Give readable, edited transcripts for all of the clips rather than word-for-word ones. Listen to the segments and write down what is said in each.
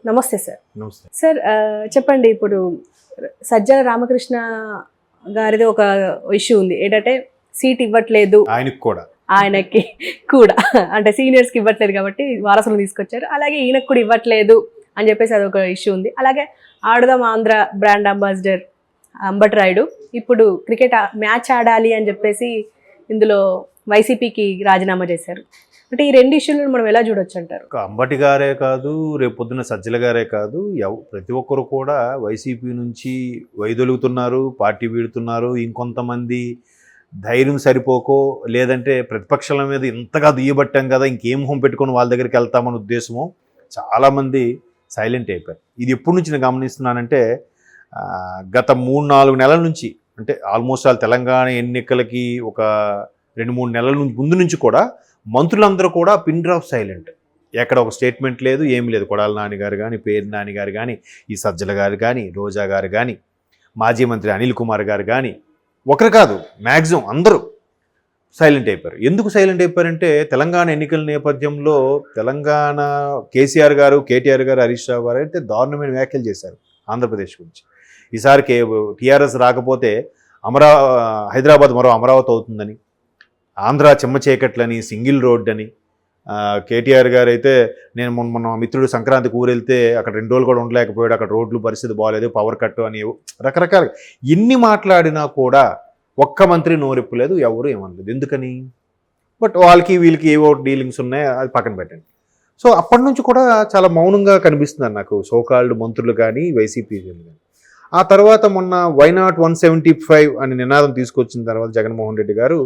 నమస్తే సార్. నమస్తే. సార్ చెప్పండి, ఇప్పుడు సజ్జల రామకృష్ణ గారిది ఒక ఇష్యూ ఉంది. ఏంటంటే సీట్ ఇవ్వట్లేదు ఆయనకి కూడా, అంటే సీనియర్స్కి ఇవ్వట్లేదు కాబట్టి వారసులు తీసుకొచ్చారు. అలాగే ఈయనకు కూడా ఇవ్వట్లేదు అని చెప్పేసి అదొక ఇష్యూ ఉంది. అలాగే ఆడుదాం ఆంధ్ర బ్రాండ్ అంబాసిడర్ అంబటి రాయుడు ఇప్పుడు క్రికెట్ మ్యాచ్ ఆడాలి అని చెప్పేసి ఇందులో వైసీపీకి రాజీనామా చేశారు. అంటే ఈ రెండు ఇష్యూలను మనం ఎలా చూడొచ్చు అంటారు? అంబటి గారే కాదు, రేపు పొద్దున్న సజ్జల గారే కాదు, ప్రతి ఒక్కరు కూడా వైసీపీ నుంచి వైదొలుగుతున్నారు, పార్టీ వీడుతున్నారు. ఇంకొంతమంది ధైర్యం సరిపోకో, లేదంటే ప్రతిపక్షాల మీద ఇంతగా దుయ్యబట్టాం కదా, ఇంకేం హోం పెట్టుకొని వాళ్ళ దగ్గరికి వెళ్తామన్న ఉద్దేశము చాలామంది సైలెంట్ అయిపోయారు. ఇది ఎప్పటి నుంచి నేను గమనిస్తున్నానంటే గత 3-4 నెలల నుంచి, అంటే ఆల్మోస్ట్ వాళ్ళ తెలంగాణ ఎన్నికలకి ఒక 2-3 నెలల ముందు నుంచి కూడా మంత్రులందరూ కూడా పిన్ డ్రాప్ సైలెంట్. ఎక్కడ ఒక స్టేట్మెంట్ లేదు, ఏమి లేదు. కొడాల నాని గారు కానీ, పేరు నాని గారు కానీ, ఈ సజ్జల గారు కానీ, రోజా గారు కానీ, మాజీ మంత్రి అనిల్ కుమార్ గారు కానీ, ఒకరు కాదు మ్యాక్సిమం అందరూ సైలెంట్ అయిపోయారు. ఎందుకు సైలెంట్ అయిపోయారంటే తెలంగాణ ఎన్నికల నేపథ్యంలో తెలంగాణ కేసీఆర్ గారు, కేటీఆర్ గారు, హరీష్ రావు గారు అయితే దారుణమైన వ్యాఖ్యలు చేశారు ఆంధ్రప్రదేశ్ గురించి. ఈసారి టీఆర్ఎస్ రాకపోతే హైదరాబాద్ మరో అమరావతి అవుతుందని, ఆంధ్ర చెమ్మ చీకట్లని, సింగిల్ రోడ్ అని. కేటీఆర్ గారు అయితే నేను మొన్న మిత్రుడు సంక్రాంతికి ఊరెళ్తే అక్కడ 2 రోజులు కూడా ఉండలేకపోయాడు, అక్కడ రోడ్లు పరిస్థితి బాగాలేదు, పవర్ కట్ అని రకరకాల ఎన్ని మాట్లాడినా కూడా ఒక్క మంత్రి నోరెప్పలేదు, ఎవరు ఏమనలేదు. ఎందుకని? బట్ వాళ్ళకి వీళ్ళకి ఏవో డీలింగ్స్ ఉన్నాయి, అది పక్కన పెట్టండి. సో అప్పటి నుంచి కూడా చాలా మౌనంగా కనిపిస్తున్నారు నాకు సోకాల్డ్ మంత్రులు కానీ, వైసీపీ కానీ. ఆ తర్వాత మొన్న వైనాట్ 175 అని నినాదం తీసుకొచ్చిన తర్వాత జగన్మోహన్ రెడ్డి గారు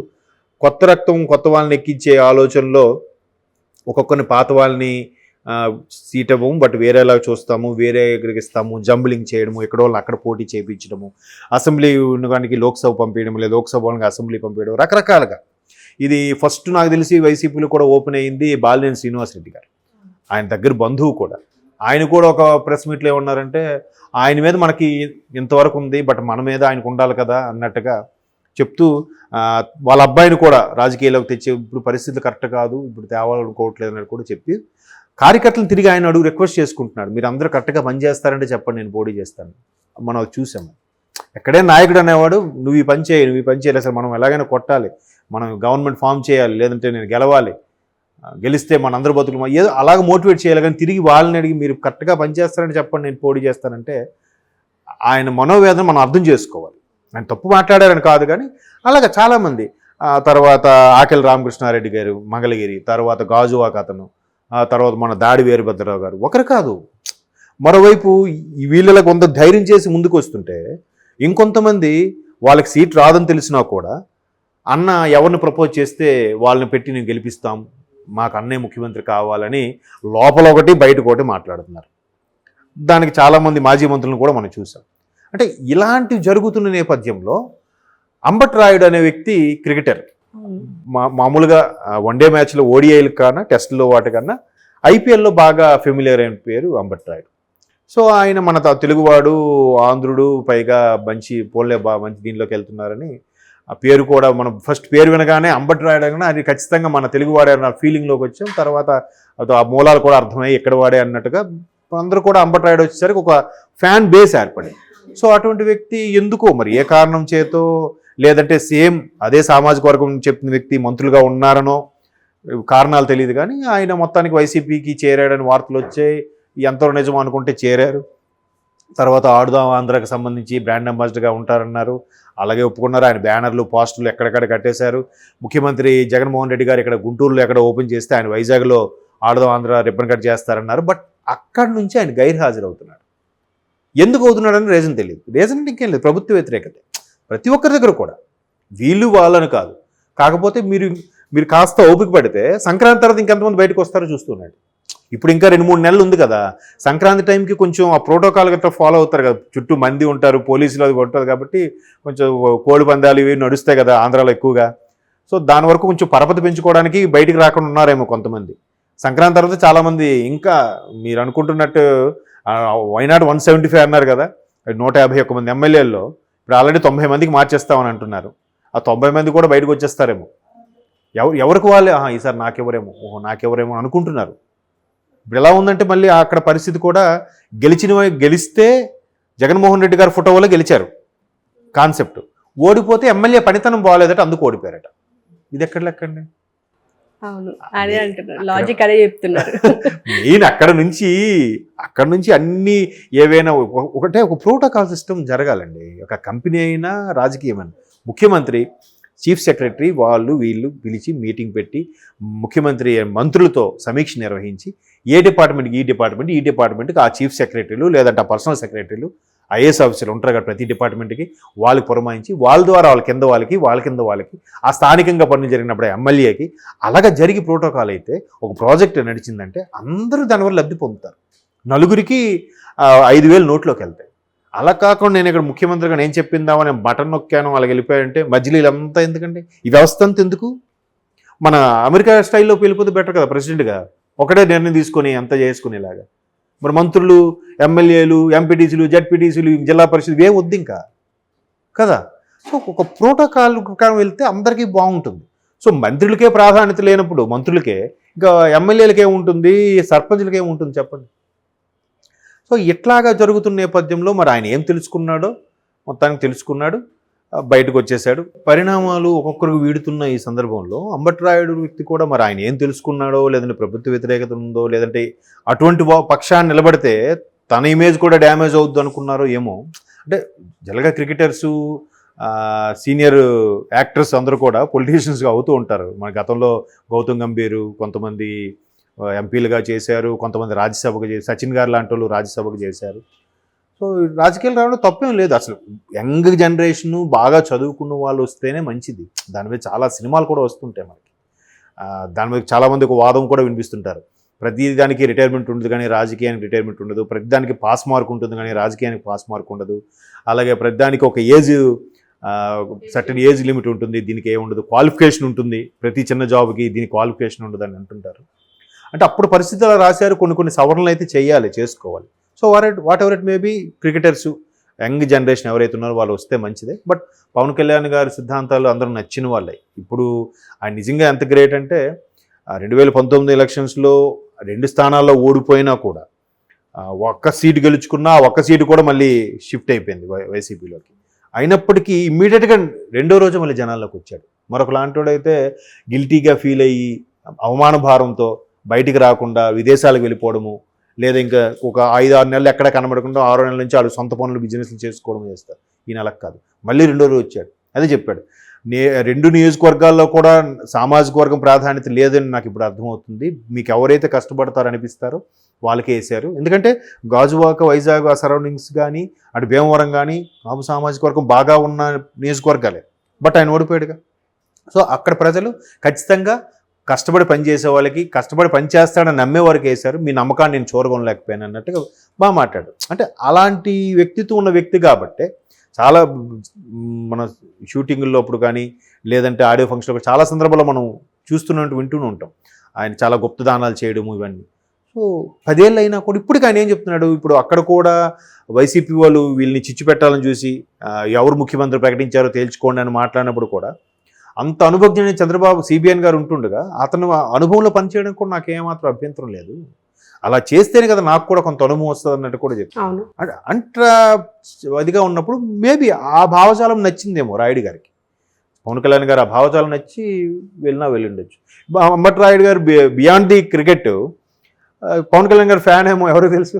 కొత్త రక్తం కొత్త వాళ్ళని ఎక్కించే ఆలోచనలో ఒక్కొక్కరిని పాత వాళ్ళని సీట్ ఇవ్వము, బట్ వేరేలాగా చూస్తాము, వేరే ఎక్కడికి ఇస్తాము, జంబ్లింగ్ చేయడము, ఎక్కడో అక్కడ పోటీ చేయించడము, అసెంబ్లీ ఉండడానికి లోక్సభ పంపించడం, లేదా లోక్సభ వాళ్ళకి అసెంబ్లీ పంపించడం, రకరకాలుగా. ఇది ఫస్ట్ నాకు తెలిసి వైసీపీలో కూడా ఓపెన్ అయింది బాలినేని శ్రీనివాసరెడ్డి గారు, ఆయన దగ్గర బంధువు కూడా. ఆయన కూడా ఒక ప్రెస్ మీట్లో ఏమన్నారంటే ఆయన మీద మనకి ఇంతవరకు ఉంది, బట్ మన మీద ఆయనకు ఉండాలి కదా అన్నట్టుగా చెప్తూ వాళ్ళ అబ్బాయిని కూడా రాజకీయాల్లోకి తెచ్చే ఇప్పుడు పరిస్థితులు కరెక్ట్ కాదు, ఇప్పుడు తేవాలనుకోవట్లేదు అని కూడా చెప్పి కార్యకర్తలను తిరిగి ఆయన అడుగు రిక్వెస్ట్ చేసుకుంటున్నాడు. మీరు అందరూ కరెక్ట్గా పని చేస్తారంటే చెప్పండి, నేను పోటీ చేస్తాను. మనం చూసాము. ఎక్కడే నాయకుడు అనేవాడు నువ్వు ఈ పని చేయాలి, నువ్వు ఈ పని చేయాలి, అసలు మనం ఎలాగైనా కొట్టాలి, మనం గవర్నమెంట్ ఫామ్ చేయాలి, లేదంటే నేను గెలవాలి, గెలిస్తే మన అందరూ బతుకులు ఏదో అలాగ మోటివేట్ చేయాలి. కానీ తిరిగి వాళ్ళని అడిగి మీరు కరెక్ట్గా పని చేస్తారని చెప్పండి, నేను పోటీ చేస్తానంటే ఆయన మనోవేదన మనం అర్థం చేసుకోవాలి. ఆయన తప్పు మాట్లాడారని కాదు, కానీ అలాగే చాలామంది. తర్వాత ఆకెల్ రామకృష్ణారెడ్డి గారు మంగళగిరి, తర్వాత గాజువాక అతను, తర్వాత మన దాడి వీరభద్రరావు గారు, ఒకరు కాదు. మరోవైపు వీళ్ళకి కొంత ధైర్యం చేసి ముందుకు వస్తుంటే ఇంకొంతమంది వాళ్ళకి సీట్ రాదని తెలిసినా కూడా అన్న ఎవరిని ప్రపోజ్ చేస్తే వాళ్ళని పెట్టి నేను గెలిపిస్తాం, మాకు అన్నయ్య ముఖ్యమంత్రి కావాలని లోపల ఒకటి బయటకు ఒకటి మాట్లాడుతున్నారు. దానికి చాలామంది మాజీ మంత్రులను కూడా మనం చూసాం. అంటే ఇలాంటివి జరుగుతున్న నేపథ్యంలో అంబటి రాయుడు అనే వ్యక్తి క్రికెటర్, మామూలుగా వన్డే మ్యాచ్లో ఓడిఐలకు కన్నా టెస్ట్లో వాటికన్నా ఐపీఎల్లో బాగా ఫెమిలియర్ అయిన పేరు అంబటి రాయుడు. సో ఆయన మన తెలుగువాడు, ఆంధ్రుడు, పైగా మంచి మంచి దీనిలోకి వెళ్తున్నారని ఆ పేరు కూడా మనం ఫస్ట్ పేరు వినగానే అంబటి రాయుడు అనగానే అది ఖచ్చితంగా మన తెలుగువాడే అన్న ఫీలింగ్లోకి వచ్చాం. తర్వాత ఆ మూలాలు కూడా అర్థమయ్యి ఎక్కడ వాడే అన్నట్టుగా అందరూ కూడా అంబటి రాయుడు వచ్చేసరికి ఒక ఫ్యాన్ బేస్ ఏర్పడింది. సో అటువంటి వ్యక్తి ఎందుకో మరి ఏ కారణం చేతో, లేదంటే సేమ్ అదే సామాజిక వర్గం చెప్పిన వ్యక్తి మంత్రులుగా ఉన్నారనో కారణాలు తెలియదు, కానీ ఆయన మొత్తానికి వైసీపీకి చేరాడని వార్తలు వచ్చాయి. ఎంతో నిజం అనుకుంటే చేరారు. తర్వాత ఆడుదాం ఆంధ్రాకి సంబంధించి బ్రాండ్ అంబాసిడర్గా ఉంటారన్నారు, అలాగే ఒప్పుకున్నారు. ఆయన బ్యానర్లు, పోస్టులు ఎక్కడెక్కడ కట్టేశారు. ముఖ్యమంత్రి జగన్మోహన్ రెడ్డి గారు ఇక్కడ గుంటూరులో ఎక్కడ ఓపెన్ చేస్తే ఆయన వైజాగ్లో ఆడుదాం ఆంధ్ర రిబ్బన్ కట్ చేస్తారన్నారు. బట్ అక్కడి నుంచి ఆయన గైర్హాజరవుతున్నాడు. ఎందుకు అవుతున్నాడని రీజన్ తెలియదు. రీజన్ ఇంకేం లేదు, ప్రభుత్వ వ్యతిరేకతే ప్రతి ఒక్కరి దగ్గర కూడా, వీళ్ళు వాళ్ళని కాదు. కాకపోతే మీరు కాస్త ఓపిక పడితే సంక్రాంతి తర్వాత ఇంకెంతమంది బయటకు వస్తారో చూస్తున్నాడు. ఇప్పుడు ఇంకా 2-3 నెలలు ఉంది కదా, సంక్రాంతి టైంకి కొంచెం ఆ ప్రోటోకాల్ గట్రా ఫాలో అవుతారు కదా, చుట్టూ మంది ఉంటారు, పోలీసులు అది ఉంటుంది కాబట్టి కొంచెం కోడి పందాలు ఇవి నడుస్తాయి కదా ఆంధ్రాలో ఎక్కువగా. సో దాని వరకు కొంచెం పరపతి పెంచుకోవడానికి బయటికి రాకుండా ఉన్నారేమో కొంతమంది. సంక్రాంతి తర్వాత చాలామంది ఇంకా మీరు అనుకుంటున్నట్టు వైనాట్ 175 అన్నారు కదా, 151 మంది ఎమ్మెల్యేల్లో ఇప్పుడు ఆల్రెడీ 90 మందికి మార్చేస్తామని అంటున్నారు. ఆ 90 మంది కూడా బయటకు వచ్చేస్తారేమో. ఎవరికి వాళ్ళే ఈసారి నాకెవరేమో అనుకుంటున్నారు. ఇప్పుడు ఎలా ఉందంటే మళ్ళీ అక్కడ పరిస్థితి కూడా గెలిస్తే జగన్మోహన్ రెడ్డి గారి ఫోటో వల్ల గెలిచారు కాన్సెప్ట్, ఓడిపోతే ఎమ్మెల్యే పనితనం బాగోలేదట అందుకు ఓడిపోయారట. ఇది ఎక్కడ లెక్కండి? అవును, అదే అంటున్నారు, లాజిక్ అదే చెప్తున్నారు. మెయిన్ అక్కడ నుంచి అన్ని ఏవైనా ఒక ప్రోటోకాల్ సిస్టమ్ జరగాలండి. ఒక కంపెనీ అయినా రాజకీయమైనా ముఖ్యమంత్రి, చీఫ్ సెక్రటరీ వీళ్ళు పిలిచి మీటింగ్ పెట్టి ముఖ్యమంత్రి మంత్రులతో సమీక్ష నిర్వహించి ఈ డిపార్ట్మెంట్కి ఆ చీఫ్ సెక్రటరీలు లేదంటే ఆ పర్సనల్ సెక్రటరీలు ఐఏఎస్ ఆఫీసర్లు ఉంటారు కదా ప్రతి డిపార్ట్మెంట్కి, వాళ్ళకి పురమాయించి వాళ్ళ ద్వారా వాళ్ళ కింద వాళ్ళకి ఆ స్థానికంగా పనులు జరిగినప్పుడు ఎమ్మెల్యేకి అలాగా జరిగి ప్రోటోకాల్ అయితే ఒక ప్రాజెక్ట్ నడిచిందంటే అందరూ దానివల్ల లబ్ధి పొందుతారు. నలుగురికి 5,000 నోట్లోకి వెళ్తాయి. అలా కాకుండా నేను ఇక్కడ ముఖ్యమంత్రిగా నేను చెప్పిందామని బటన్ నొక్కాను వాళ్ళకి వెళ్ళిపోయాయంటే మధ్యలో ఇదంతా ఎందుకండి? ఈ వ్యవస్థ అంతా ఎందుకు? మన అమెరికా స్టైల్లో వెళ్ళిపోతే బెటర్ కదా, ప్రెసిడెంట్గా ఒకటే నిర్ణయం తీసుకొని అంతా చేసుకునేలాగా. మరి మంత్రులు, ఎమ్మెల్యేలు, ఎంపీటీసీలు, జడ్పీటీసీలు, జిల్లా పరిషత్ ఏం వద్దు ఇంకా కదా. సో ఒక ప్రోటోకాల్ ప్రకారం వెళ్తే అందరికీ బాగుంటుంది. సో మంత్రులకే ప్రాధాన్యత లేనప్పుడు మంత్రులకే, ఇంకా ఎమ్మెల్యేలకి ఏముంటుంది, సర్పంచులకి ఏముంటుంది చెప్పండి. సో ఇట్లాగా జరుగుతున్న నేపథ్యంలో మరి ఆయన ఏం తెలుసుకున్నాడో మొత్తానికి తెలుసుకున్నాడు, బయటకు వచ్చేసాడు. పరిణామాలు ఒక్కొక్కరికి వీడుతున్న ఈ సందర్భంలో అంబట్రాయుడు వ్యక్తి కూడా మరి ఆయన ఏం తెలుసుకున్నాడో, లేదంటే ప్రభుత్వ వ్యతిరేకత ఉందో, లేదంటే అటువంటి పక్షాన్ని నిలబడితే తన ఇమేజ్ కూడా డ్యామేజ్ అవుద్దు అనుకున్నారో ఏమో. అంటే జనరల్గా క్రికెటర్సు, సీనియర్ యాక్టర్స్ అందరూ కూడా పొలిటీషియన్స్గా అవుతూ ఉంటారు. మన గతంలో గౌతమ్ గంభీర్ కొంతమంది ఎంపీలుగా చేశారు, కొంతమంది రాజ్యసభకు చేశారు, సచిన్ గారు లాంటి వాళ్ళు రాజ్యసభకు చేశారు. సో రాజకీయాలు రావడం తప్పేం లేదు. అసలు యంగ్ జనరేషను బాగా చదువుకున్న వాళ్ళు వస్తేనే మంచిది. దాని మీద చాలా సినిమాలు కూడా వస్తుంటాయి మనకి. దాని మీద చాలామంది ఒక వాదం కూడా వినిపిస్తుంటారు. ప్రతి దానికి రిటైర్మెంట్ ఉండదు కానీ రాజకీయానికి రిటైర్మెంట్ ఉండదు, ప్రతి దానికి పాస్ మార్క్ ఉంటుంది కానీ రాజకీయానికి పాస్ మార్క్ ఉండదు, అలాగే ప్రతి దానికి ఒక ఏజ్ సర్టన్ ఏజ్ లిమిట్ ఉంటుంది, దీనికి ఏముండదు, క్వాలిఫికేషన్ ఉంటుంది, ప్రతి చిన్న జాబ్కి దీనికి క్వాలిఫికేషన్ ఉండదు అని అంటుంటారు. అంటే అప్పుడు పరిస్థితులు రాశారు, కొన్ని సవరణలు అయితే చేసుకోవాలి. So whatever it may be cricketers young generation ఎవరైతే ఉన్నారో వాళ్ళు వస్తే మంచిదే. బట్ పవన్ కళ్యాణ్ గారి సిద్ధాంతాలు అందరూ నచ్చిన వాళ్ళే. ఇప్పుడు ఆయన నిజంగా ఎంత గ్రేట్ అంటే 2019 ఎలక్షన్స్లో 2 స్థానాల్లో ఓడిపోయినా కూడా ఒక్క సీటు గెలుచుకున్నా ఒక్క సీటు కూడా మళ్ళీ షిఫ్ట్ అయిపోయింది వైసీపీలోకి. అయినప్పటికీ ఇమ్మీడియట్గా రెండో రోజు మళ్ళీ జనాల్లోకి వచ్చాడు. మరొక లాంటివాడైతే గిల్టీగా ఫీల్ అయ్యి అవమాన భారంతో బయటికి రాకుండా విదేశాలకు వెళ్ళిపోవడము, లేదా ఇంకా ఒక 5-6 నెలలు ఎక్కడ కనబడకుండా 6 నెలల నుంచి వాళ్ళు సొంత పనులు బిజినెస్లు చేసుకోవడం చేస్తారు. ఈ నెలకు కాదు, మళ్ళీ రెండో రోజు వచ్చాడు. అదే చెప్పాడు, 2 నియోజకవర్గాల్లో కూడా సామాజిక వర్గం ప్రాధాన్యత లేదని నాకు ఇప్పుడు అర్థమవుతుంది, మీకు ఎవరైతే కష్టపడతారో అనిపిస్తారో వాళ్ళకే వేశారు. ఎందుకంటే గాజువాక, వైజాగ్ ఆ సరౌండింగ్స్ కానీ అటు భీమవరం కానీ కాపు సామాజిక వర్గం బాగా ఉన్న నియోజకవర్గాలే. బట్ ఆయన ఓడిపోయాడుగా. సో అక్కడ ప్రజలు ఖచ్చితంగా కష్టపడి పనిచేసే వాళ్ళకి, కష్టపడి పనిచేస్తాడని నమ్మే వారికి వేశారు. మీ నమ్మకాన్ని నేను చూరగొనలేకపోయాను అన్నట్టుగా బాగా మాట్లాడు. అంటే అలాంటి వ్యక్తిత్వం ఉన్న వ్యక్తి కాబట్టే చాలా మన షూటింగుల్లో అప్పుడు కానీ లేదంటే ఆడియో ఫంక్షన్లో చాలా సందర్భాల్లో మనం వింటూనే ఉంటాం ఆయన చాలా గుప్త దానాలు చేయడము ఇవన్నీ. సో 10 ఏళ్ళు అయినా కూడా ఇప్పటికి ఆయన ఏం చెప్తున్నాడు, ఇప్పుడు అక్కడ కూడా వైసీపీ వాళ్ళు వీళ్ళని చిచ్చు పెట్టాలని చూసి ఎవరు ముఖ్యమంత్రి ప్రకటించారో తేల్చుకోండి అని మాట్లాడినప్పుడు కూడా అంత అనుభవజ్ఞుడైన చంద్రబాబు సిబిఎన్ గారు ఉంటుండగా అతను అనుభవంలో పనిచేయడం కూడా నాకు ఏమాత్రం అభ్యంతరం లేదు. అలా చేస్తేనే కదా నాకు కూడా కొంత అనుభవం వస్తుంది అన్నట్టు కూడా చెప్తాను. అంట్రా అదిగా ఉన్నప్పుడు మేబీ ఆ భావజాలం నచ్చిందేమో రాయుడు గారికి. పవన్ కళ్యాణ్ గారు ఆ భావజాలం నచ్చి వెళ్ళిండొచ్చు. అంబటి రాయుడు గారు beyond the cricket Pawan Kalyan గారు ఫ్యాన్ ఏమో ఎవరికి తెలుసు,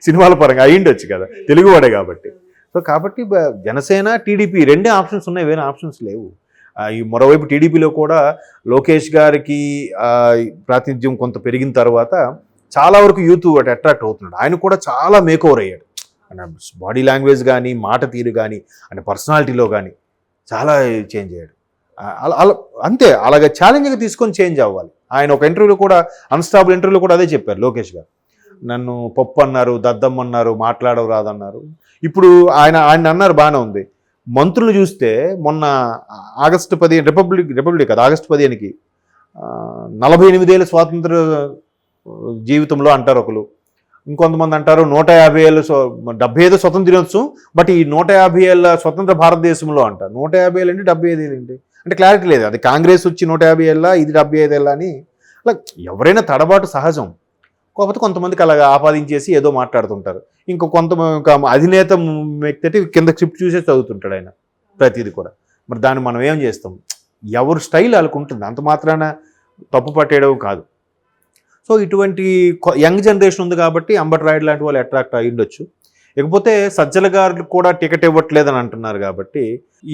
సినిమాల పరంగా అయ్యిండొచ్చు కదా, తెలుగువాడే కాబట్టి. సో కాబట్టి జనసేన, టీడీపీ 2 ఆప్షన్స్ ఉన్నాయి, వేరే ఆప్షన్స్ లేవు. ఈ మరోవైపు టీడీపీలో కూడా లోకేష్ గారికి ప్రాతినిధ్యం కొంత పెరిగిన తర్వాత చాలా వరకు యూత్ అట్రాక్ట్ అవుతున్నాడు. ఆయన కూడా చాలా మేకోవర్ అయ్యాడు. ఆయన బాడీ లాంగ్వేజ్ కానీ, మాట తీరు కానీ, ఆయన పర్సనాలిటీలో కానీ చాలా చేంజ్ అయ్యాడు. అంతే, అలాగే ఛాలెంజ్గా తీసుకొని చేంజ్ అవ్వాలి. ఆయన ఒక ఇంటర్వ్యూలో కూడా, అన్స్టాబుల్ ఇంటర్వ్యూలో కూడా అదే చెప్పారు లోకేష్ గారు. నన్ను పప్పు అన్నారు, దద్దమ్మ అన్నారు, మాట్లాడవు రాదన్నారు. ఇప్పుడు ఆయన అన్నారు బాగానే ఉంది. మంత్రులు చూస్తే మొన్న ఆగస్టు 15 రిపబ్లిక్ కదా, ఆగస్టు 15కి 48 ఏళ్ళ స్వాతంత్ర జీవితంలో అంటారు ఒకరు, ఇంకొంతమంది అంటారు 150 ఏళ్ళ 75 స్వతంత్ర దినోత్సవం, బట్ ఈ 150 ఏళ్ళ స్వతంత్ర భారతదేశంలో అంటారు. 150 ఏళ్ళు ఏంటి, 75 ఏళ్ళు ఏంటి అంటే క్లారిటీ లేదు. అది కాంగ్రెస్ వచ్చి 150 ఏళ్ళ, ఇది 75 ఏళ్ళ అని. అలా ఎవరైనా తడబాటు సహజం. కాకపోతే కొంతమందికి అలాగా ఆపాదించేసి ఏదో మాట్లాడుతుంటారు. ఇంకా అధినేత వ్యక్తి కింద స్క్రిప్ట్ చూసే చదువుతుంటాడు ఆయన ప్రతిదీ కూడా. మరి దాన్ని మనం ఏం చేస్తాం? ఎవరు స్టైల్ వాళ్ళకు ఉంటుంది, అంత మాత్రాన తప్పు పట్టేయడం కాదు. సో ఇటువంటి యంగ్ జనరేషన్ ఉంది కాబట్టి అంబటి రాయుడు లాంటి వాళ్ళు అట్రాక్ట్ అయ్యి ఉండొచ్చు. ఇకపోతే సజ్జల గారు కూడా టికెట్ ఇవ్వట్లేదని అంటున్నారు కాబట్టి,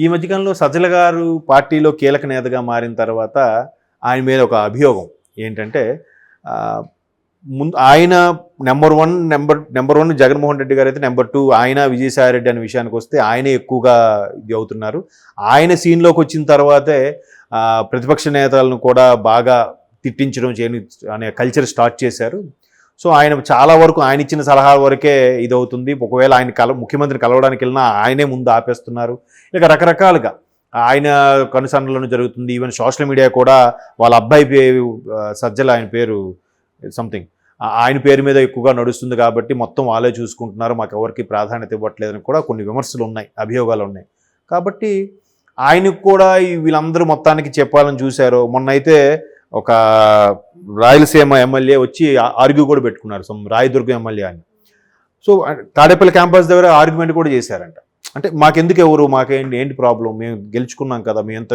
ఈ మధ్యకాలంలో సజ్జల గారు పార్టీలో కీలక నేతగా మారిన తర్వాత ఆయన మీద ఒక అభియోగం ఏంటంటే, ముందు ఆయన నెంబర్ వన్ జగన్మోహన్ రెడ్డి గారు అయితే, నెంబర్ 2 ఆయన విజయసాయి రెడ్డి అనే విషయానికి వస్తే ఆయనే ఎక్కువగా ఇది అవుతున్నారు. ఆయన సీన్లోకి వచ్చిన తర్వాతే ప్రతిపక్ష నేతలను కూడా బాగా తిట్టించడం అనే కల్చర్ స్టార్ట్ చేశారు. సో ఆయన చాలా వరకు ఆయన ఇచ్చిన సలహా వరకే ఇది అవుతుంది. ఒకవేళ ఆయన ముఖ్యమంత్రిని కలవడానికి వెళ్ళినా ఆయనే ముందు ఆపేస్తున్నారు. ఇక రకరకాలుగా ఆయన కనుసన్నలను జరుగుతుంది. ఈవెన్ సోషల్ మీడియా కూడా వాళ్ళ అబ్బాయి సజ్జల, ఆయన పేరు సంథింగ్, ఆయన పేరు మీద ఎక్కువగా నడుస్తుంది కాబట్టి మొత్తం వాళ్ళే చూసుకుంటున్నారు, మాకు ఎవరికి ప్రాధాన్యత ఇవ్వట్లేదని కూడా కొన్ని విమర్శలు ఉన్నాయి, అభియోగాలు ఉన్నాయి. కాబట్టి ఆయనకు కూడా వీళ్ళందరూ మొత్తానికి చెప్పాలని చూశారు. మొన్న అయితే ఒక రాయలసీమ ఎమ్మెల్యే వచ్చి ఆర్గ్యూ కూడా పెట్టుకున్నారు, రాయదుర్గం ఎమ్మెల్యే అని. సో తాడేపల్లి క్యాంపస్ దగ్గర ఆర్గ్యుమెంట్ కూడా చేశారంట. అంటే మాకెందుకు ఎవరు, ఏంటి ప్రాబ్లం, మేము గెలుచుకున్నాం కదా, మేము ఎంత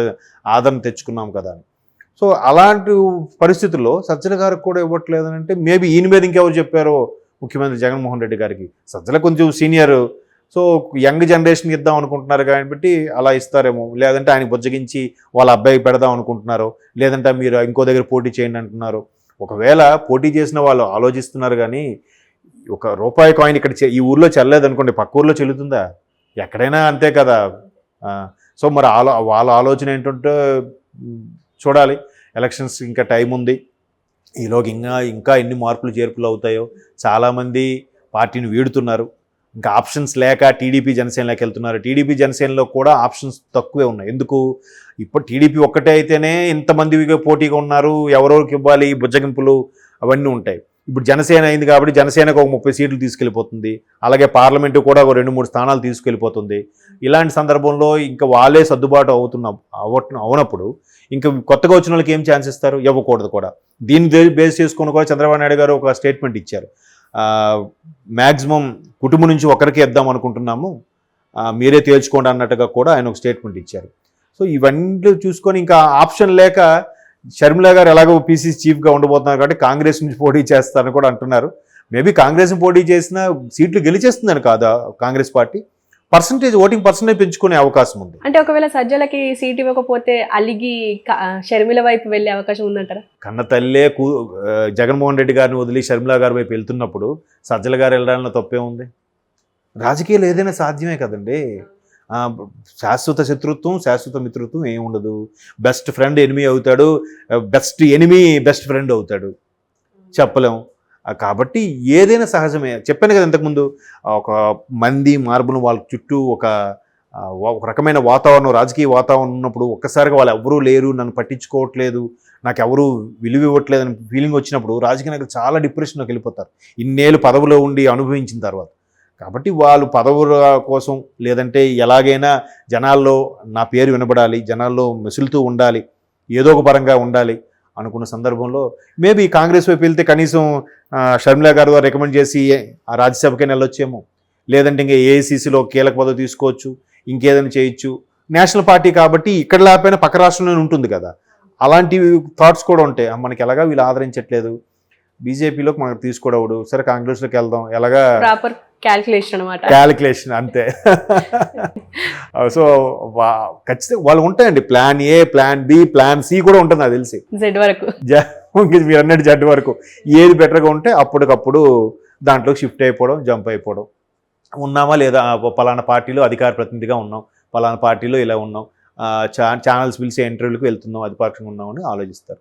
ఆదరణ తెచ్చుకున్నాం కదా అని. సో అలాంటి పరిస్థితుల్లో సజ్జల గారికి కూడా ఇవ్వట్లేదని అంటే మేబీ ఈయన మీద ఇంకెవరు చెప్పారో ముఖ్యమంత్రి జగన్మోహన్ రెడ్డి గారికి. సజ్జల కొంచెం సీనియర్, సో యంగ్ జనరేషన్ ఇద్దాం అనుకుంటున్నారు కాబట్టి అలా ఇస్తారేమో, లేదంటే ఆయన బుజ్జగించి వాళ్ళ అబ్బాయికి పెడదాం అనుకుంటున్నారు, లేదంటే మీరు ఇంకో దగ్గర పోటీ చేయండి అంటున్నారు. ఒకవేళ పోటీ చేసిన వాళ్ళు ఆలోచిస్తున్నారు, కానీ ₹1 కాయిన్ ఇక్కడ ఈ ఊర్లో చెల్లలేదనుకోండి, పక్క ఊర్లో చెల్లుతుందా? ఎక్కడైనా అంతే కదా. సో మరి వాళ్ళ ఆలోచన ఏంటంటే చూడాలి. ఎలక్షన్స్ ఇంకా టైం ఉంది, ఈలోకి ఇంకా ఎన్ని మార్పులు చేర్పులు అవుతాయో. చాలామంది పార్టీని వీడుతున్నారు, ఇంకా ఆప్షన్స్ లేక టీడీపీ జనసేనలోకి వెళ్తున్నారు. టీడీపీ జనసేనలో కూడా ఆప్షన్స్ తక్కువే ఉన్నాయి. ఎందుకు? ఇప్పుడు టీడీపీ ఒక్కటే అయితేనే ఇంతమంది పోటీగా ఉన్నారు, ఎవరెవరికి ఇవ్వాలి, బుజ్జగింపులు అవన్నీ ఉంటాయి. ఇప్పుడు జనసేన అయింది కాబట్టి జనసేనకు ఒక 30 సీట్లు తీసుకెళ్ళిపోతుంది, అలాగే పార్లమెంటు కూడా ఒక 2-3 స్థానాలు తీసుకెళ్ళిపోతుంది. ఇలాంటి సందర్భంలో ఇంకా వాళ్ళే సర్దుబాటు అవునప్పుడు ఇంకా కొత్తగా వచ్చిన వాళ్ళకి ఏం ఛాన్స్ ఇస్తారు? ఇవ్వకూడదు కూడా. దీన్ని బేస్ చేసుకుని కూడా చంద్రబాబు నాయుడు గారు ఒక స్టేట్మెంట్ ఇచ్చారు, మ్యాక్సిమం కుటుంబం నుంచి ఒకరికి ఇద్దాం అనుకుంటున్నాము, మీరే తేల్చుకోండి అన్నట్టుగా కూడా ఆయన ఒక స్టేట్మెంట్ ఇచ్చారు. సో ఇవన్నీ చూసుకొని ఇంకా ఆప్షన్ లేక షర్మిల గారు ఎలాగో పీసీసీ చీఫ్గా ఉండబోతున్నారు కాబట్టి కాంగ్రెస్ నుంచి పోటీ చేస్తారని కూడా అంటున్నారు. మేబీ కాంగ్రెస్ని పోటీ చేసిన సీట్లు గెలిచేస్తుందని కాదా కాంగ్రెస్ పార్టీ, ఓటింగ్ పర్సెంటేజ్ పెంచుకునే అవకాశం ఉంది. అంటే ఒకవేళ సజ్జలకి సీట్ ఇవ్వకపోతే అలిగి షర్మిల వైపు వెళ్ళే అవకాశం ఉందంటారా? కన్న తల్లే జగన్మోహన్ రెడ్డి గారిని వదిలి షర్మిల గారి వైపు వెళ్తున్నప్పుడు సజ్జల గారు వెళ్ళడంలో తప్పే ఉంది? రాజకీయాలు ఏదైనా సాధ్యమే కదండి. శాశ్వత శత్రుత్వం, శాశ్వత మిత్రత్వం ఏమి ఉండదు. బెస్ట్ ఫ్రెండ్ ఎనిమీ అవుతాడు, బెస్ట్ ఎనిమీ బెస్ట్ ఫ్రెండ్ అవుతాడు, చెప్పలేం. కాబట్టి ఏదైనా సహజమే. చెప్పాను కదా ఇంతకుముందు, ఒక మంది మార్బులు వాళ్ళ చుట్టూ ఒక రకమైన వాతావరణం, రాజకీయ వాతావరణం ఉన్నప్పుడు ఒక్కసారిగా వాళ్ళు ఎవరూ లేరు, నన్ను పట్టించుకోవట్లేదు, నాకు ఎవరు విలువ ఇవ్వట్లేదని ఫీలింగ్ వచ్చినప్పుడు రాజకీయ నాయకులు చాలా డిప్రెషన్లోకి వెళ్ళిపోతారు, ఇన్నేళ్ళు పదవిలో ఉండి అనుభవించిన తర్వాత. కాబట్టి వాళ్ళు పదవుల కోసం, లేదంటే ఎలాగైనా జనాల్లో నా పేరు వినబడాలి, జనాల్లో మెసులుతూ ఉండాలి, ఏదో ఒక పరంగా ఉండాలి అనుకున్న సందర్భంలో మేబీ కాంగ్రెస్ వైపు వెళ్తే కనీసం షర్మిల గారు రికమెండ్ చేసి ఆ రాజ్యసభకైనా వెళ్ళొచ్చేమో, లేదంటే ఇంకా ఏఐసీసీలో కీలక పదవి తీసుకోవచ్చు, ఇంకేదైనా చేయొచ్చు. నేషనల్ పార్టీ కాబట్టి ఇక్కడ లేకపోయినా పక్క రాష్ట్రంలోనే ఉంటుంది కదా, అలాంటి థాట్స్ కూడా ఉంటాయి. మనకి ఎలాగా వీళ్ళు ఆదరించట్లేదు, బీజేపీలోకి మనకు తీసుకోవడు, సరే కాంగ్రెస్లోకి వెళ్దాం, ఎలాగా క్యాలిక్యులేషన్ అంతే. సో ఖచ్చితంగా వాళ్ళు ఉంటాయండి, plan A, plan B, plan C కూడా ఉంటుంది నాకు తెలిసి, మీరు అన్నట్టు జడ్ వరకు. ఏది బెటర్గా ఉంటే అప్పటికప్పుడు దాంట్లో షిఫ్ట్ అయిపోవడం, జంప్ అయిపోవడం. ఉన్నామా లేదా, పలానా పార్టీలో అధికార ప్రతినిధిగా ఉన్నాం, పలానా పార్టీలో ఇలా ఉన్నాం, ఛానల్స్ పిలిచి ఇంటర్వ్యూలకు వెళ్తున్నాం, అధికారికంగా ఉన్నామని ఆలోచిస్తారు.